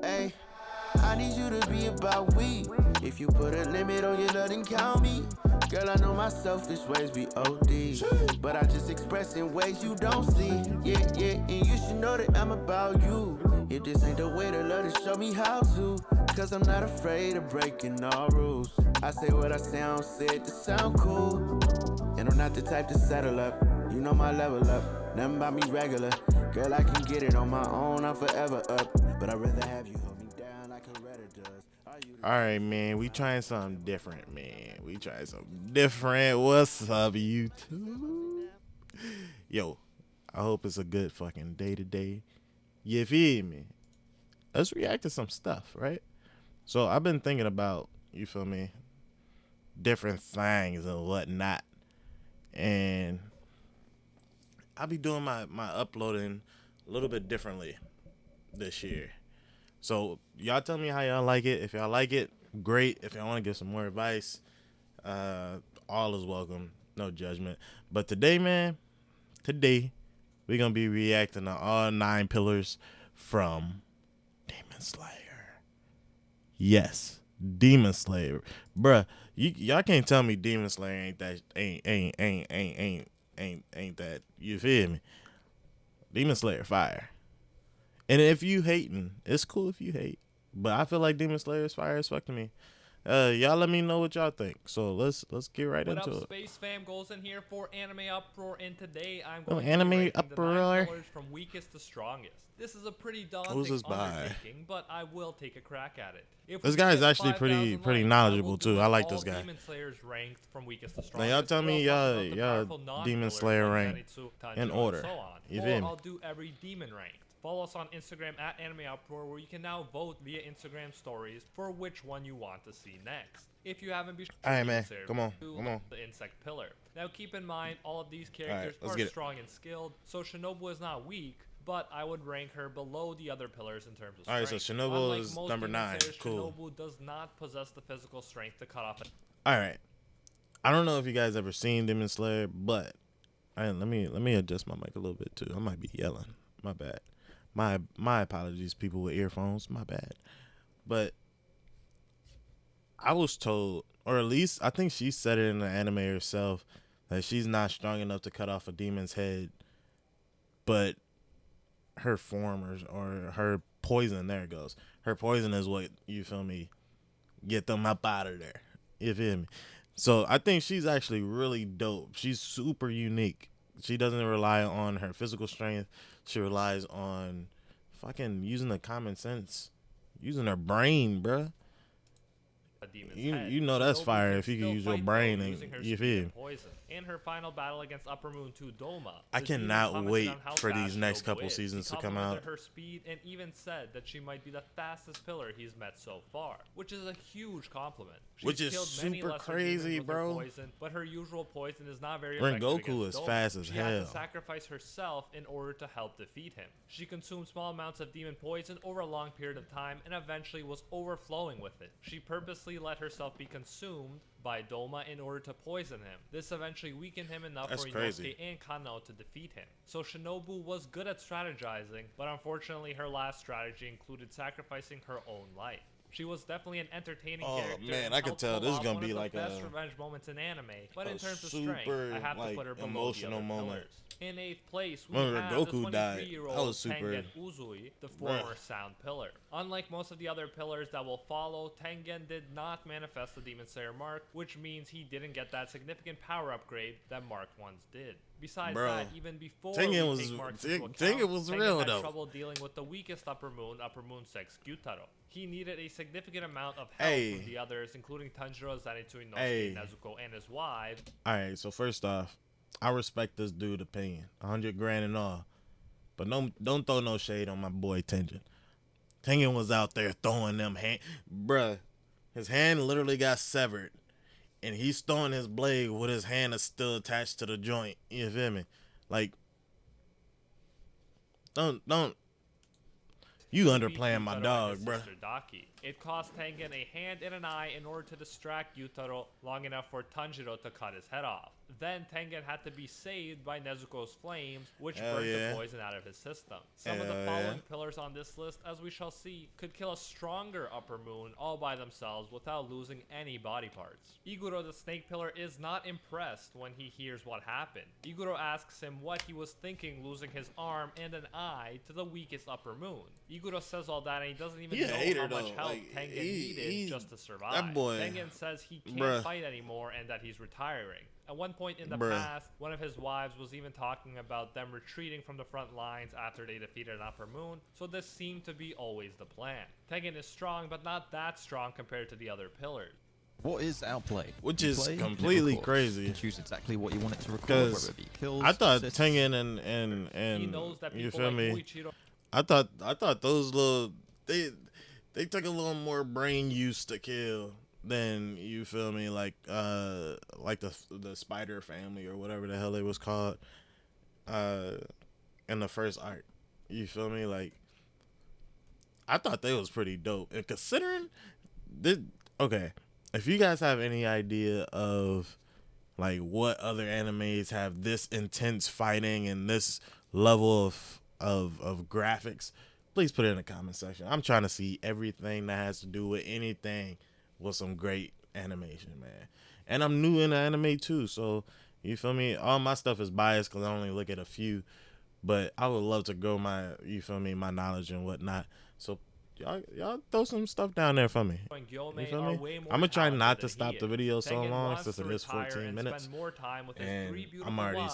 Hey, I need you to be about we. If you put a limit on your love, then count me. Girl, I know my selfish ways be OD, but I just express in ways you don't see. Yeah, and you should know that I'm about you. If this ain't the way to love, then show me how to. Cause I'm not afraid of breaking all rules. I say what I say, I don't say it to sound cool. And I'm not the type to settle up. You know my level up, nothing about me regular. Girl, I can get it on my own, I'm forever up. But I'd rather have you hold me down like a redder does. All right, man, we trying something different, man. We trying something different. What's up, YouTube? Yo, I hope it's a good fucking day today. You feel me? Let's react to some stuff, right? So I've been thinking about, you feel me, different things and whatnot. And I'll be doing my uploading a little bit differently this year. So y'all tell me how y'all like it. If y'all like it, great. If y'all want to give some more advice, all is welcome. No judgment. But today, man, we're going to be reacting to all 9 pillars from Demon Slayer. Yes, Demon Slayer. Bruh, y'all can't tell me Demon Slayer ain't that, ain't that, you feel me? Demon Slayer fire. And if you hating, it's cool if you hate. But I feel like Demon Slayer is fire as fuck to me. Y'all let me know what y'all think. So let's get right into it. What up, Space Fam? Goes in here for Anime Uproar, and today I'm going to Anime be ranking Uproar. the 9 pillars from weakest to strongest. This is a pretty daunting Who's this by? undertaking, but I will take a crack at it. If This we guy is get actually 5,000 pretty likes, knowledgeable I will too. do I like all this guy. Demon Slayers ranked from weakest to Now strongest. y'all tell me We'll talk about the y'all powerful Demon non-pillars Slayer like rank Zenitsu, Tanjiro, in and order. so on. You Or feel me? I'll do every demon ranked. Follow us on Instagram at Anime Uproar, where you can now vote via Instagram stories for which one you want to see next. If you haven't been All right, man. Come on. the insect pillar. Now keep in mind all of these right, characters let's are get it. strong and skilled, so Shinobu is not weak, but I would rank her below the other pillars in terms of strength. All right, so Shinobu Unlike is most number demon 9. slayers, Cool. Shinobu does not possess the physical strength to cut off a All right. I don't know if you guys ever seen Demon Slayer, but let me adjust my mic a little bit too. I might be yelling. My bad. My apologies, people with earphones. My bad. But I was told, or at least I think she said it in the anime herself, that she's not strong enough to cut off a demon's head, but her form or her poison, there it goes. Her poison is what, you feel me, get them up out of there. You feel me? So I think she's actually really dope. She's super unique. She doesn't rely on her physical strength. She relies on fucking using the common sense, using her brain, bruh. demon's You head. you know that's Shinobu fire can if you still can use your fight, brain though, and using her you speed feel. and poison. In her final battle against Upper Moon 2 Doma, I the demon cannot commented wait on how for fast these next Shinobu couple is. seasons He to come complimented out. her speed and even said that she might be the fastest pillar he's met so far, which is a huge compliment. She's Which is killed many super lesser crazy, demons with her bro. poison, but her usual poison is not very Ren effective Goku against is Doma. fast as She had hell. to sacrifice herself in order to help defeat him. She consumed small amounts of demon poison over a long period of time and eventually was overflowing with it. She purposely let herself be consumed by Doma in order to poison him. This eventually weakened him enough That's for crazy. Inosuke and Kanao to defeat him. So Shinobu was good at strategizing, but unfortunately her last strategy included sacrificing her own life. She was definitely an entertaining Oh, character. man, and I could helped tell pull this is off gonna one be of like the best a- revenge moments in anime. But in terms of super, strength, I have to like, put her below the emotional other moment. pillars. In 8th place, we Remember have Goku the died. 23-year-old That was super- Tengen Uzui, the former Sound Pillar. Unlike most of the other pillars that will follow, Tengen did not manifest the Demon Slayer mark, which means he didn't get that significant power upgrade that Mark once did. Besides Bro, that, even before Tengen we was- take Mark's Ten- into account, Tengen was Tengen real, had though. trouble dealing with the weakest Upper Moon 6 Gyutaro. He needed a significant amount of help Hey. from the others, including Tanjiro, Zenitsu, Inosuke, Hey. Nezuko, and his wife. Alright, so first off, I respect this dude opinion. 100 grand and all. But don't throw no shade on my boy Tengen. Tengen was out there throwing them hand, bruh. His hand literally got severed, and he's throwing his blade with his hand is still attached to the joint. You feel me? Like, don't you underplaying my dog, bruh. Daki. It cost Tengen a hand and an eye in order to distract Yutaro long enough for Tanjiro to cut his head off. Then Tengen had to be saved by Nezuko's flames, which burned the poison out of his system. Some of the following pillars on this list, as we shall see, could kill a stronger upper moon all by themselves without losing any body parts. Iguro the snake pillar is not impressed when he hears what happened. Iguro asks him what he was thinking losing his arm and an eye to the weakest upper moon. Iguro says all that and he doesn't even know how much help Tengen needed just to survive. That boy, Tengen says he can't fight anymore and that he's retiring. At one point in the past, one of his wives was even talking about them retreating from the front lines after they defeated an upper moon, so this seemed to be always the plan. Tengen is strong, but not that strong compared to the other pillars. What is outplay? Which is completely crazy. You can choose exactly what you want it to record, whether it be kills, I thought assists. Tengen and He knows that you people feel like me? Muichiro I thought those little they took a little more brain use to kill than, you feel me, like the Spider Family or whatever the hell they was called in the first arc. You feel me? Like, I thought they was pretty dope. And considering this, okay, if you guys have any idea of like what other animes have this intense fighting and this level of graphics, please put it in the comment section. I'm trying to see everything that has to do with anything with some great animation, man. And I'm new into anime too, so you feel me? All my stuff is biased because I only look at a few, but I would love to grow my, you feel me, my knowledge and whatnot. So y'all throw some stuff down there for me. You feel me? I'm gonna try not to stop the video so long since it is 14 minutes, and I'm already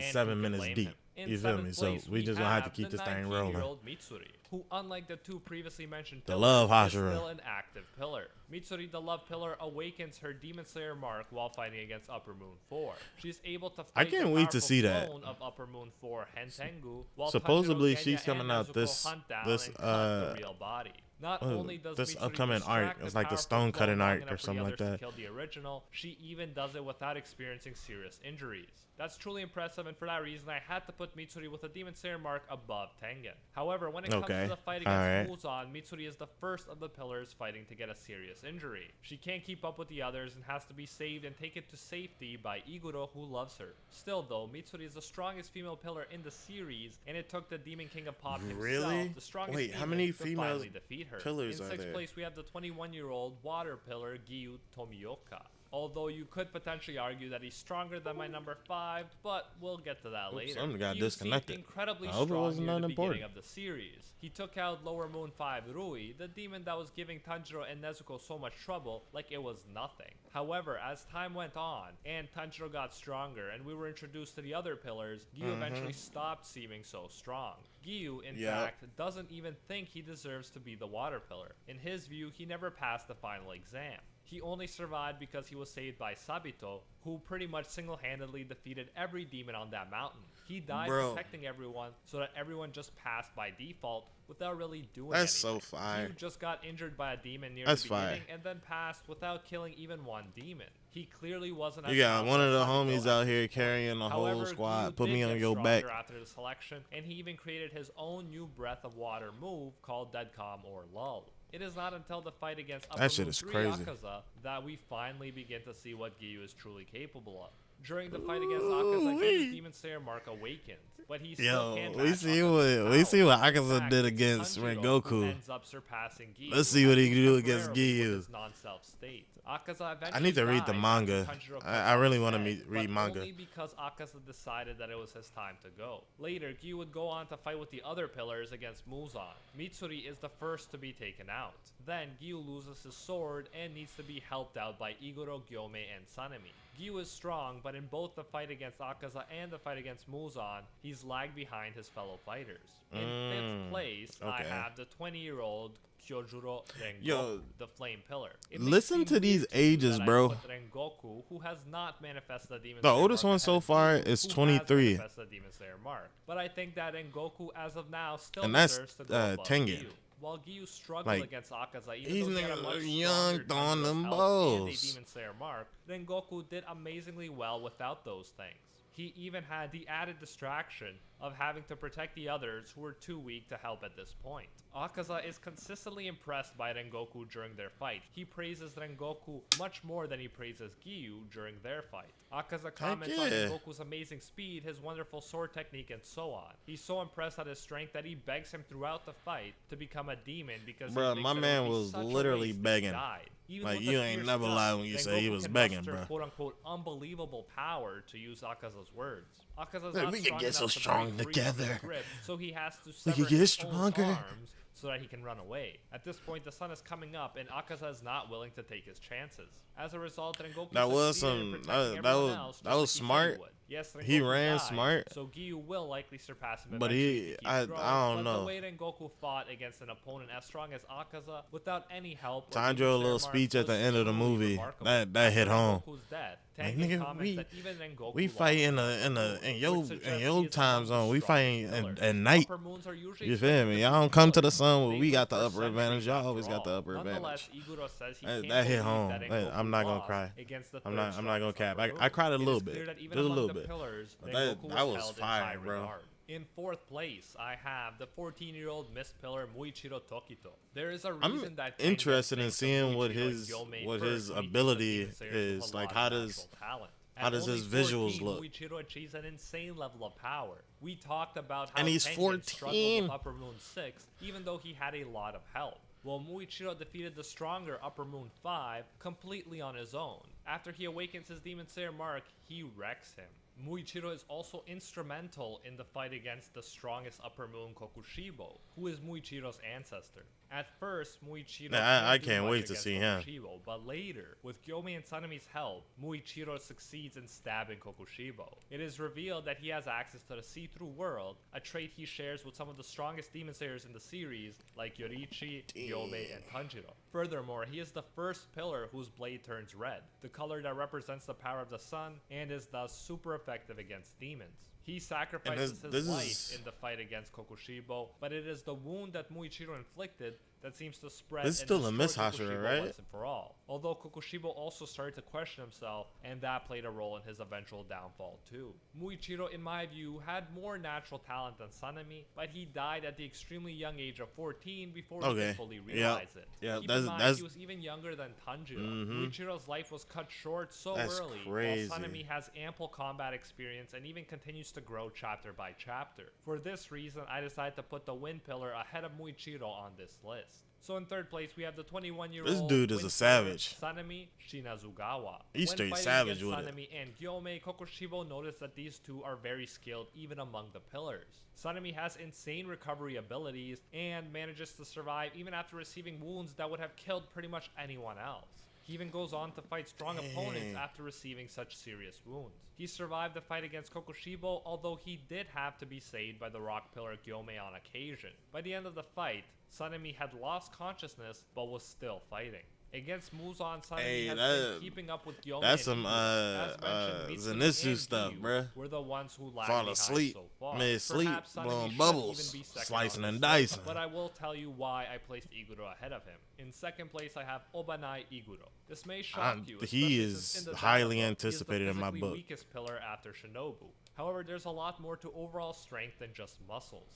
7 minutes deep. You feel me? So we just gonna have to keep this thing rolling. Mitsuri, who, unlike the two previously mentioned The pillars, love is Hashira. still an active pillar. Mitsuri, the love pillar, awakens her Demon Slayer mark while fighting against Upper Moon 4. She's able to fight can't the wait to powerful see that. clone of Upper Moon 4, Hentengu, while Supposedly Tanjiro, she's Genya, coming and out Nezuko this hunt down this and cut the real body. Not only does this Mitsuri upcoming arc, distract it's the like the powerful stone clone cutting long arc enough or for the something like others to that. kill the original, she even does it without experiencing serious injuries. That's truly impressive, and for that reason, I had to put Mitsuri with a Demon Slayer mark above Tengen. However, when it comes to the fight against Muzan, Mitsuri is the first of the pillars fighting to get a serious injury. She can't keep up with the others and has to be saved and taken to safety by Iguro, who loves her. Still, though, Mitsuri is the strongest female pillar in the series, and it took the Demon King of Pop himself, the strongest Wait, how demon, many to female finally defeat her. pillars in are sixth there? place, we have the 21-year-old water pillar, Giyu Tomioka. Although you could potentially argue that he's stronger than my number 5, but we'll get to that later. Something got He disconnected. seemed incredibly I hope it strong wasn't near the unimportant. beginning of the series. He took out Lower Moon 5 Rui, the demon that was giving Tanjiro and Nezuko so much trouble, like it was nothing. However, as time went on, and Tanjiro got stronger, and we were introduced to the other pillars, Giyu eventually stopped seeming so strong. Giyu, in fact, doesn't even think he deserves to be the water pillar. In his view, he never passed the final exam. He only survived because he was saved by Sabito, who pretty much single-handedly defeated every demon on that mountain. He died protecting everyone so that everyone just passed by default without really doing anything. That's so fire. He just got injured by a demon near the beginning and then passed without killing even one demon. He clearly wasn't as You got strong one of as the Sabito homies out here carrying the whole However, squad. Giyu Put did me on get your stronger back. after the selection, and he even created his own new Breath of Water move called Dead Calm or Lull. It is not until the fight against Upper That shit Moon is 3 crazy. Akaza that we finally begin to see what Giyu is truly capable of. During the fight against Akaza, Giyu's Demon Slayer mark awakens, but he still can't we match see Akaza's what we see what power. In Akaza fact, did it's against Tanjiro Rengoku. who ends up surpassing Giyu, Let's see what he at can least do against temporarily with Giyu. his non-self state. Akaza I need to read the eventually manga. dies after Tanjiro cuts I off really his want to head, read but manga. only because Akaza decided that it was his time to go. Later, Giyu would go on to fight with the other pillars against Muzan. Mitsuri is the first to be taken out. Then, Giyu loses his sword and needs to be helped out by Iguro, Gyome, and Sanemi. Giyu is strong, but in both the fight against Akaza and the fight against Muzan, he's lagged behind his fellow fighters. In 5th place, I have the 20-year-old Kyojuro Rengoku, the Flame Pillar. It may Listen seem to weird these you ages, that I bro. put Rengoku, who has not manifested the Demon The Slayer oldest mark one so ahead of far Giyu, is who has 23. manifested the Demon Slayer mark. But I think that Rengoku, as of now, still And that's, deserves to go above Tengen. Giyu. While Giyu struggled Like, against Akaza, even these though he had a niggas much are young, stronger throwing Tanjiro's them health and a balls. Demon Slayer mark, Rengoku did amazingly well without those things. He even had the added distraction of having to protect the others who were too weak to help at this point. Akaza is consistently impressed by Rengoku during their fight. He praises Rengoku much more than he praises Giyu during their fight. Akaza comments on Rengoku's amazing speed, his wonderful sword technique, and so on. He's so impressed at his strength that he begs him throughout the fight to become a demon because Bruh, my man was literally begging. Like, you ain't never lied when you say he was begging, bro. "Quote unquote unbelievable power," to use Akaza's words. Akaza's Hey, not we can get so enough to strong break free from his together. grip, so he has to We sever can get his own stronger. arms so that he can run away. At this point, the sun is coming up, and Akaza is not willing to take his chances. As a result, Rengoku That was succeeded in some- protecting that everyone was- else, that just was like he said smart. he would. Yes, He Rengoku ran died, smart. so Giyu will likely surpass him. But eventually he- if he keeps I growing. don't But know. the way Rengoku fought against an opponent as strong as Akaza without any help. or Tanjiro even a little Sarah Mark speech at the was end of the truly movie. remarkable. That hit After home. Rengoku's death, Like, Tengen nigga, comments that even Rengoku we lost fight in his your which suggests he your is time among the zone. We fighting strongest at pillars. night. Upper moons are usually You feel expected me? to Y'all be don't come to the pillars. sun where They we lived got the for upper advantage. centuries Y'all after always got the all. upper Nonetheless, advantage. Iguro says he That can't hit believe home. that Hey, Rengoku I'm not gonna lost cry. against the I'm not third gonna strongest cap. upper I cried a moon. It little is bit. clear that even Just a among little the bit. pillars, But Rengoku that was held in fire, high bro. regard. In fourth place, I have the 14-year-old missed pillar Muichiro Tokito. There is a I'm reason that Tengen interested in thinks of seeing what Muichiro and his Gyomei what first his when he thinks of ability demon slayers with is. a Like, lot how of does natural talent. how At does only his visuals 14, look? Muichiro achieves an insane level of power. We talked about how And he's Tengen struggled 14. with Upper Moon 6, even though he had a lot of help. Well, Muichiro defeated the stronger Upper Moon 5 completely on his own. After he awakens his Demon Slayer mark, he wrecks him. Muichiro is also instrumental in the fight against the strongest Upper Moon Kokushibo, who is Muichiro's ancestor. At first, Muichiro I do can't much wait to against see him. Kokushibo, but later, with Gyomei and Sanemi's help, Muichiro succeeds in stabbing Kokushibo. It is revealed that he has access to the see-through world, a trait he shares with some of the strongest demon slayers in the series, like Yoriichi, Gyomei, and Tanjiro. Furthermore, he is the first pillar whose blade turns red, the color that represents the power of the sun, and is thus super effective against demons. He sacrifices this his life is- in the fight against Kokushibo, but it is the wound that Muichiro inflicted that seems to spread This is and still a destroy Miss Hashira, Kokushibo right? once and for all. Although Kokushibo also started to question himself, and that played a role in his eventual downfall too. Muichiro, in my view, had more natural talent than Sanemi, but he died at the extremely young age of 14 before he Okay. could fully realize it. Yeah, Keep that's- in mind, that's- he was even younger than Tanjiro. Mhm. Muichiro's life was cut short so That's early, crazy. while Sanemi has ample combat experience and even continues to grow chapter by chapter. For this reason, I decided to put the Wind Pillar ahead of Muichiro on this list. So in third place, we have the 21-year-old This dude is a Wind savage. Pillar, Sanemi Shinazugawa. He's When straight fighting savage against with it. Sanemi and Gyomei, Kokushibo noticed that these two are very skilled even among the pillars. Sanemi has insane recovery abilities and manages to survive even after receiving wounds that would have killed pretty much anyone else. He even goes on to fight strong opponents after receiving such serious wounds. He survived the fight against Kokushibo, although he did have to be saved by the rock pillar Gyomei on occasion. By the end of the fight, Sanemi had lost consciousness but was still fighting. Against Muzan, Sanemi Hey, has that- been keeping up with Gyomei. that's and some, Iguro. As mentioned, Mitsumi Zenitsu and stuff, Giyu bruh. were the ones who lagged Fall behind asleep, so far. mid-sleep, Perhaps Sanemi blowing should bubbles, even be second slicing on and this list, dicing. But I will tell you why I placed Iguro ahead of him. In second place, I have Obanai Iguro. This may shock you. he especially is since in the highly Data book, anticipated he is in the my physically book. weakest pillar after Shinobu. However, there's a lot more to overall strength than just muscles.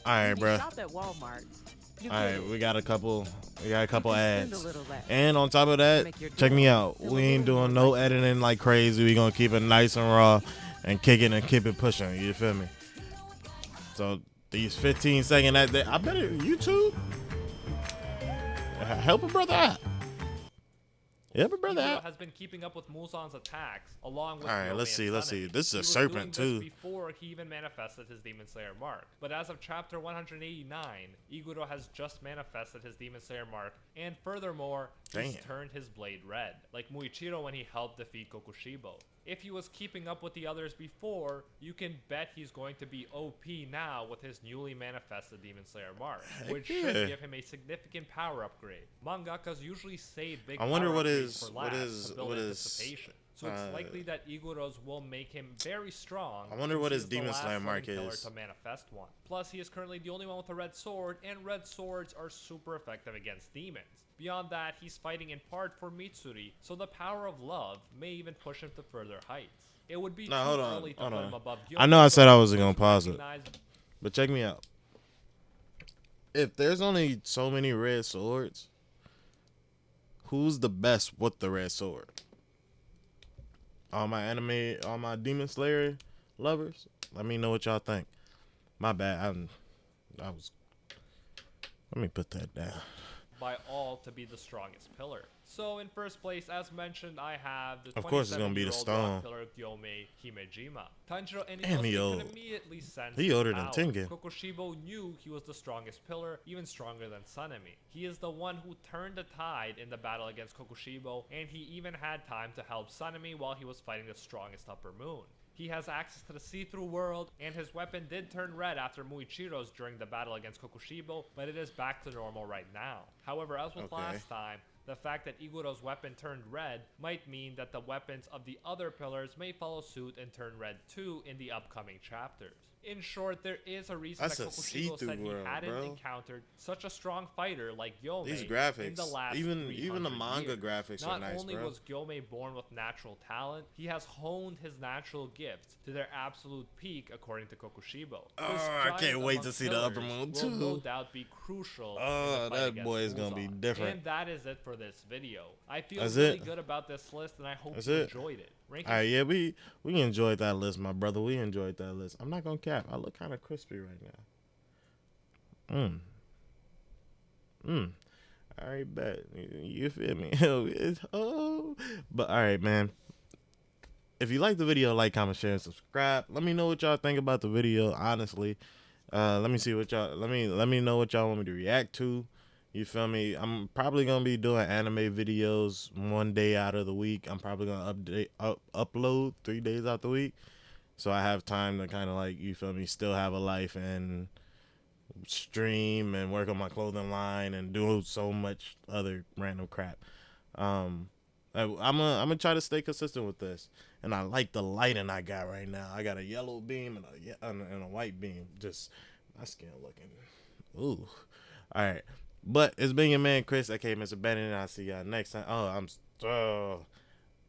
All right, When you bro. shop at Walmart, you All right, get it. we got a couple Spend a ads. little less. And on top of that, Make your check me day out. feel a We ain't little doing more no like editing like crazy. We gonna keep it nice and raw and kick it and keep it pushing. You feel me? So these 15-second ads, I better YouTube help a brother out. Help a brother Iguro out. has been keeping up with Muzan's attacks, along with All right, Gyomei let's see, and let's Sanemi. see. This is He a was serpent, doing this too. before he even manifested his Demon Slayer mark. But as of chapter 189, Iguro has just manifested his Demon Slayer mark, and furthermore, he's Damn. turned his blade red, like Muichiro when he helped defeat Kokushibo. If he was keeping up with the others before, you can bet he's going to be OP now with his newly manifested Demon Slayer mark, which yeah. should give him a significant power upgrade. Mangakas usually save big I wonder power what upgrades is- for what last is- to build what is, anticipation. So it's likely that Iguro's will make him very strong. I wonder since what he his is the Demon last Slayer living mark pillar is. to manifest one. Plus, he is currently the only one with a red sword, and red swords are super effective against demons. Beyond that, he's fighting in part for Mitsuri, so the power of love may even push him to further heights. It would be Nah, too hold on, early to hold put on. him above Gyomei. I know I said but I wasn't he gonna was pause it. recognized. But check me out. If there's only so many red swords, who's the best with the red sword? All my Demon Slayer lovers, let me know what y'all think. My bad. Let me put that down. By all to be the strongest pillar. So in first place, as mentioned, I have the Of course it's gonna be the 27-year-old rock stone. pillar Gyomei Himejima. Tanjiro and Damn, he Inosuke old. could immediately sense He his older than power. Tengen. Kokushibo knew he was the strongest pillar, even stronger than Sanemi. He is the one who turned the tide in the battle against Kokushibo, and he even had time to help Sanemi while he was fighting the strongest upper moon. He has access to the see-through world, and his weapon did turn red after Muichiro's during the battle against Kokushibo, but it is back to normal right now. However, as with last time, the fact that Iguro's weapon turned red might mean that the weapons of the other pillars may follow suit and turn red too in the upcoming chapters. In short, there is a reason That's that a Kokushibo see-through said he world, hadn't bro. encountered such a strong fighter like Gyomei These in graphics, the last even the 300 manga years. graphics Not are nice, only bro. was Gyomei born with natural talent, he has honed his natural gifts to their absolute peak according to Kokushibo. This I can't giant wait among to see the upper pillars moon will no too. doubt be crucial in Oh, the fight that against boy is gonna be Ulzon. different. And that is it for this video. I feel That's really it. good about this list, and I hope That's you it. enjoyed it. Ranking All right, yeah, we enjoyed that list, my brother. We enjoyed that list. I'm not gonna cap. I look kind of crispy right now. All right, bet. You feel me? But all right, man. If you like the video, like, comment, share, and subscribe. Let me know what y'all think about the video. Honestly, let me see what y'all. Let me know what y'all want me to react to. You feel me? I'm probably gonna be doing anime videos one day out of the week. I'm probably gonna upload 3 days out the week, so I have time to kind of, like, you feel me, still have a life and stream and work on my clothing line and do so much other random crap. I'm gonna try to stay consistent with this, and I like the lighting I got right now. I got a yellow beam and a white beam. Just my skin looking ooh. All right, but it's been your man Chris, aka Mr. Bandit, and I'll see y'all next time.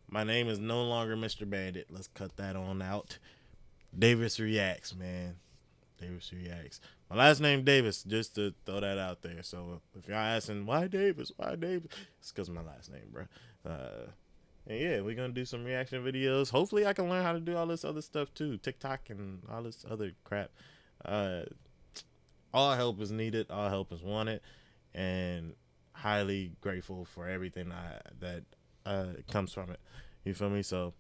My name is no longer Mr. Bandit. Let's cut that on out. Davis Reacts, man. Davis Reacts. My last name Davis, just to throw that out there. So if y'all asking why Davis, it's because of my last name, bro. And yeah, we're gonna do some reaction videos. Hopefully I can learn how to do all this other stuff too, TikTok and all this other crap. All help is needed, all help is wanted, and highly grateful for everything that comes from it. You feel me? So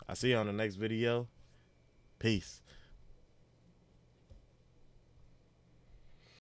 I see you on the next video. Peace.